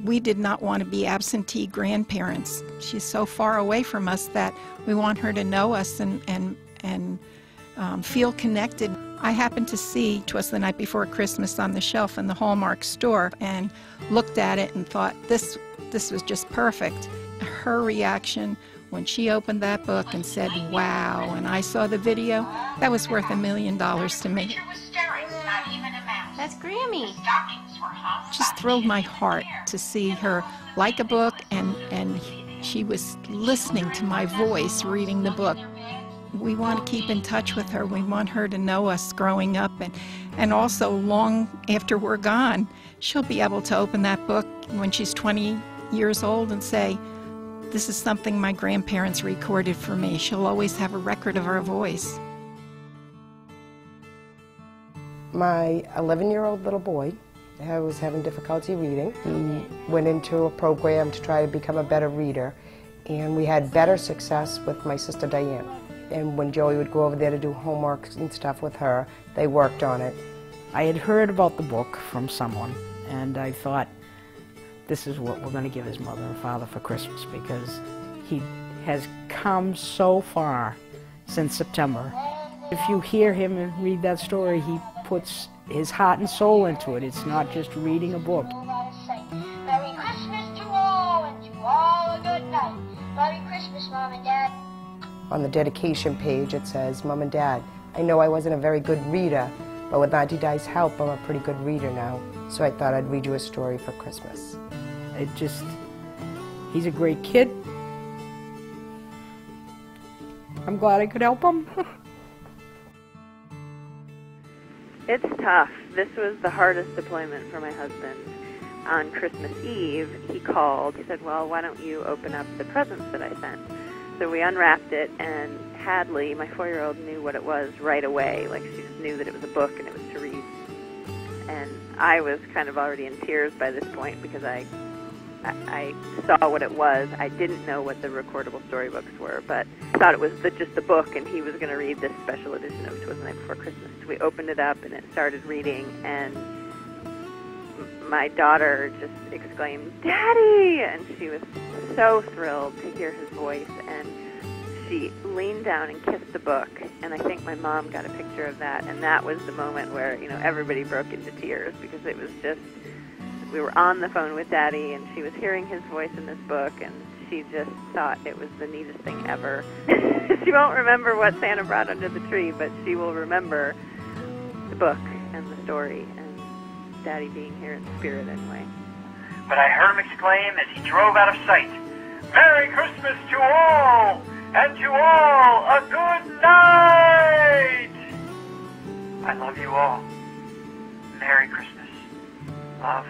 We did not want to be absentee grandparents. She's so far away from us that we want her to know us and feel connected. I happened to see "'Twas the Night Before Christmas" on the shelf in the Hallmark store and looked at it and thought this was just perfect. Her reaction when she opened that book and said, "Wow," and I saw the video, that was worth $1 million to me. That's Grammy. Just thrilled my heart to see her like a book, and she was listening to my voice reading the book. We want to keep in touch with her. We want her to know us growing up, and also long after we're gone, she'll be able to open that book when she's 20 years old and say, "This is something my grandparents recorded for me." She'll always have a record of our voice. My 11-year-old little boy was having difficulty reading. He went into a program to try to become a better reader, and we had better success with my sister Diane. And when Joey would go over there to do homework and stuff with her, they worked on it. I had heard about the book from someone, and I thought, this is what we're going to give his mother and father for Christmas, because he has come so far since September. If you hear him read that story, he puts his heart and soul into it. It's not just reading a book. Merry Christmas to all, and to all a good night. Merry Christmas, Mom and Dad. On the dedication page it says, "Mom and Dad, I know I wasn't a very good reader, but with Auntie Di's help, I'm a pretty good reader now. So I thought I'd read you a story for Christmas." He's a great kid. I'm glad I could help him. It's tough. This was the hardest deployment for my husband. On Christmas Eve, he called. He said, "Well, why don't you open up the presents that I sent?" So we unwrapped it, and Hadley, my 4-year-old, knew what it was right away. Like, she just knew that it was a book and it was to read. And I was kind of already in tears by this point because I saw what it was. I didn't know what the recordable storybooks were, but I thought it was just the book, and he was going to read this special edition of "'Twas the Night Before Christmas." So we opened it up, and it started reading, and my daughter just exclaimed, "Daddy!" And she was so thrilled to hear his voice, and she leaned down and kissed the book, and I think my mom got a picture of that, and that was the moment where, everybody broke into tears, because it was just, we were on the phone with Daddy, and she was hearing his voice in this book, and she just thought it was the neatest thing ever. She won't remember what Santa brought under the tree, but she will remember the book and the story, and Daddy being here in spirit anyway. But I heard him exclaim as he drove out of sight, "Merry Christmas to all, and to all a good night! I love you all. Merry Christmas. Love."